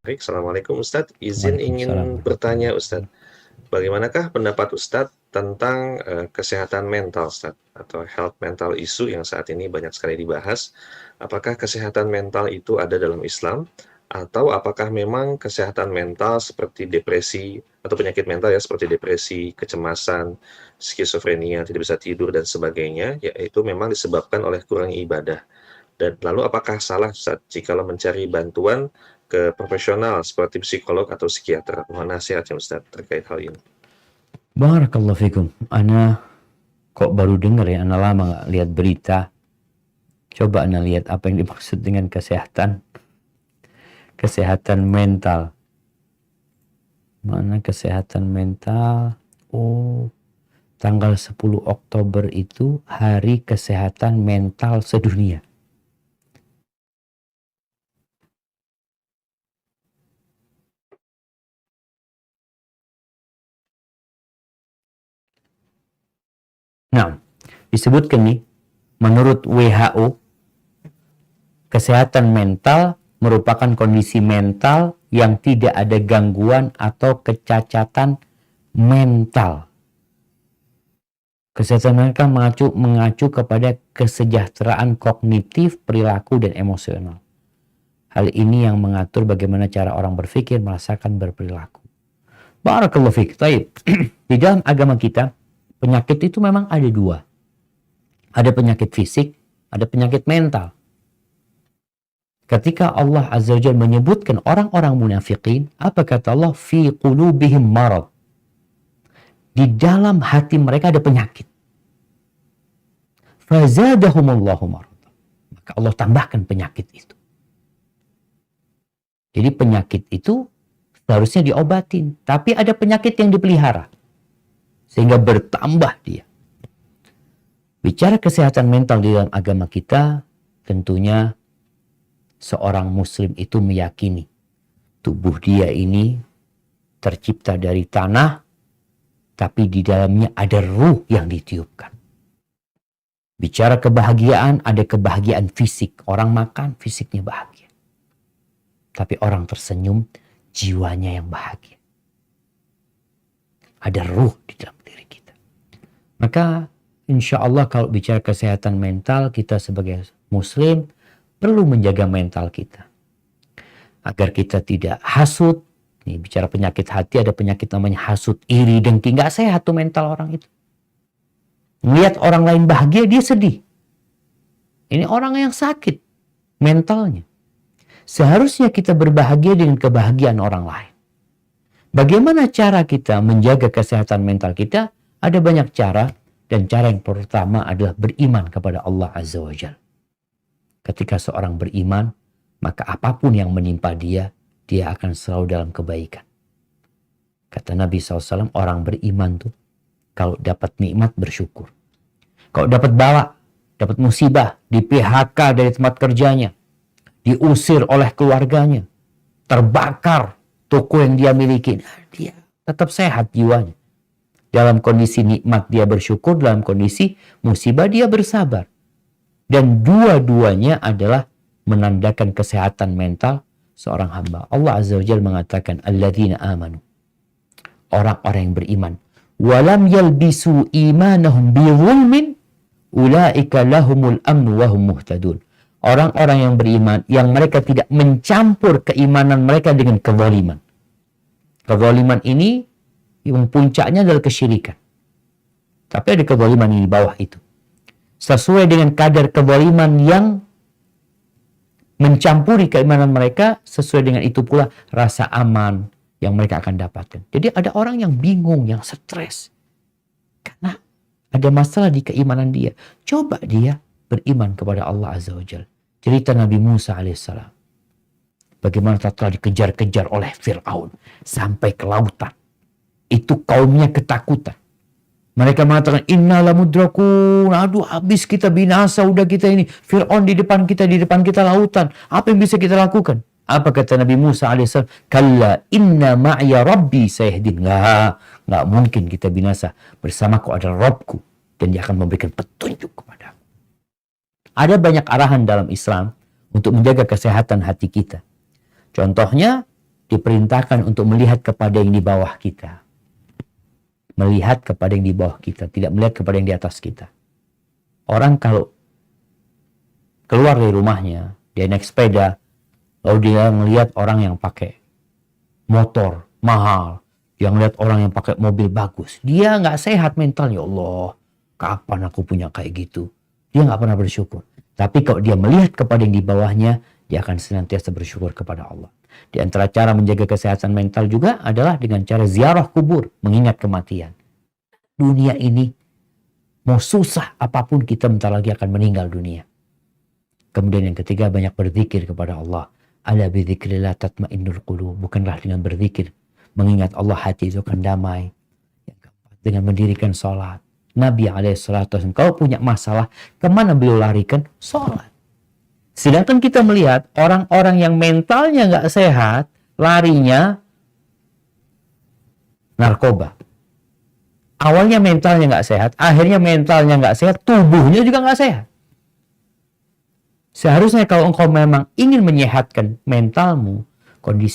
Baik, Assalamualaikum Ustadz. Izin Waalaikumsalam ingin warahmatullahi bertanya Ustadz, wabarakatuh. bagaimanakah pendapat Ustadz tentang kesehatan mental Ustadz atau health mental issue yang saat ini banyak sekali dibahas? Apakah kesehatan mental itu ada dalam Islam atau apakah memang kesehatan mental seperti depresi atau penyakit mental ya seperti depresi, kecemasan, skizofrenia, tidak bisa tidur dan sebagainya, yaitu memang disebabkan oleh kurang ibadah? Dan lalu apakah salah Ustaz jikalau mencari bantuan ke profesional seperti psikolog atau psikiater? Mohon nasihatnya Ustaz terkait hal ini. Barakallahu fikum. Ana kok baru dengar ya, ana lama nggak lihat berita. Coba ana lihat apa yang dimaksud dengan kesehatan mental. Mana kesehatan mental? Oh, tanggal 10 Oktober itu Hari Kesehatan Mental Sedunia. Nah, disebutkan nih, menurut WHO, kesehatan mental merupakan kondisi mental yang tidak ada gangguan atau kecacatan mental. Kesehatan mental mengacu kepada kesejahteraan kognitif, perilaku, dan emosional. Hal ini yang mengatur bagaimana cara orang berpikir, merasakan, berperilaku. Barakallahu fiik. Taib. Di dalam agama kita, penyakit itu memang ada dua. Ada penyakit fisik, ada penyakit mental. Ketika Allah Azza wa Jalla menyebutkan orang-orang munafikin, apa kata Allah? Fi qulubihim marad. Di dalam hati mereka ada penyakit. Fazadahumullahu marad. Maka Allah tambahkan penyakit itu. Jadi penyakit itu seharusnya diobatin. Tapi ada penyakit yang dipelihara. Sehingga bertambah dia. Bicara kesehatan mental di dalam agama kita, tentunya seorang muslim itu meyakini tubuh dia ini tercipta dari tanah, tapi di dalamnya ada ruh yang ditiupkan. Bicara kebahagiaan, ada kebahagiaan fisik. Orang makan, fisiknya bahagia. Tapi orang tersenyum, jiwanya yang bahagia. Ada ruh di dalam diri kita. Maka insya Allah kalau bicara kesehatan mental, kita sebagai muslim perlu menjaga mental kita. Agar kita tidak hasut. Nih, bicara penyakit hati, ada penyakit namanya hasut, iri, dengki. Nggak sehat tuh mental orang itu. Melihat orang lain bahagia, dia sedih. Ini orang yang sakit mentalnya. Seharusnya kita berbahagia dengan kebahagiaan orang lain. Bagaimana cara kita menjaga kesehatan mental kita? Ada banyak cara. Dan cara yang pertama adalah beriman kepada Allah Azza wa Jalla. Ketika seorang beriman, maka apapun yang menimpa dia, dia akan selalu dalam kebaikan. Kata Nabi SAW, orang beriman tuh, kalau dapat nikmat bersyukur. Kalau dapat bala, dapat musibah, di PHK dari tempat kerjanya, diusir oleh keluarganya, terbakar toko yang dia miliki, dia tetap sehat jiwanya. Dalam kondisi nikmat dia bersyukur, dalam kondisi musibah dia bersabar. Dan dua-duanya adalah menandakan kesehatan mental seorang hamba. Allah Azza wa Jalla mengatakan, alladzina amanu. Orang-orang yang beriman. Walam yalbisu imanahum bizulmin, ulaika lahumul amnu wahum muhtadun. Orang-orang yang beriman, yang mereka tidak mencampur keimanan mereka dengan kezaliman. Kezaliman ini, yang puncaknya adalah kesyirikan. Tapi ada kezaliman di bawah itu. Sesuai dengan kadar kezaliman yang mencampuri keimanan mereka, sesuai dengan itu pula rasa aman yang mereka akan dapatkan. Jadi ada orang yang bingung, yang stres. Karena ada masalah di keimanan dia. Coba dia beriman kepada Allah Azza wa Jalla. Cerita Nabi Musa alaihissalam. Bagaimana telah dikejar-kejar oleh Fir'aun sampai ke lautan. Itu kaumnya ketakutan. Mereka mengatakan, inna lamudrakun. Aduh, habis kita binasa, udah kita ini. Fir'aun di depan kita lautan. Apa yang bisa kita lakukan? Apa kata Nabi Musa alaihissalam? Kalla inna ma'ya rabbi sayahdin. Nggak mungkin kita binasa. Bersamaku adalah Rabbku. Dan dia akan memberikan petunjuk kepada aku. Ada banyak arahan dalam Islam untuk menjaga kesehatan hati kita. Contohnya, diperintahkan untuk melihat kepada yang di bawah kita. Melihat kepada yang di bawah kita, tidak melihat kepada yang di atas kita. Orang kalau keluar dari rumahnya, dia naik sepeda, lalu dia melihat orang yang pakai motor mahal, dia ngeliat orang yang pakai mobil bagus, dia nggak sehat mental. Ya Allah, kapan aku punya kayak gitu? Dia nggak pernah bersyukur. Tapi kalau dia melihat kepada yang di bawahnya, dia akan senantiasa bersyukur kepada Allah. Di antara cara menjaga kesehatan mental juga adalah dengan cara ziarah kubur, mengingat kematian. Dunia ini, mau susah apapun kita bentar lagi akan meninggal dunia. Kemudian yang ketiga, banyak berzikir kepada Allah. Ala bidzikrillah tatmainnul qulub. Bukanlah dengan berzikir, mengingat Allah hati itu akan damai. Yang keempat, dengan mendirikan sholat. Nabi SAW, kalau punya masalah, kemana beliau larikan? Sholat. Sedangkan kita melihat orang-orang yang mentalnya nggak sehat, larinya narkoba. Awalnya mentalnya nggak sehat, akhirnya mentalnya nggak sehat, tubuhnya juga nggak sehat. Seharusnya kalau engkau memang ingin menyehatkan mentalmu, kondisi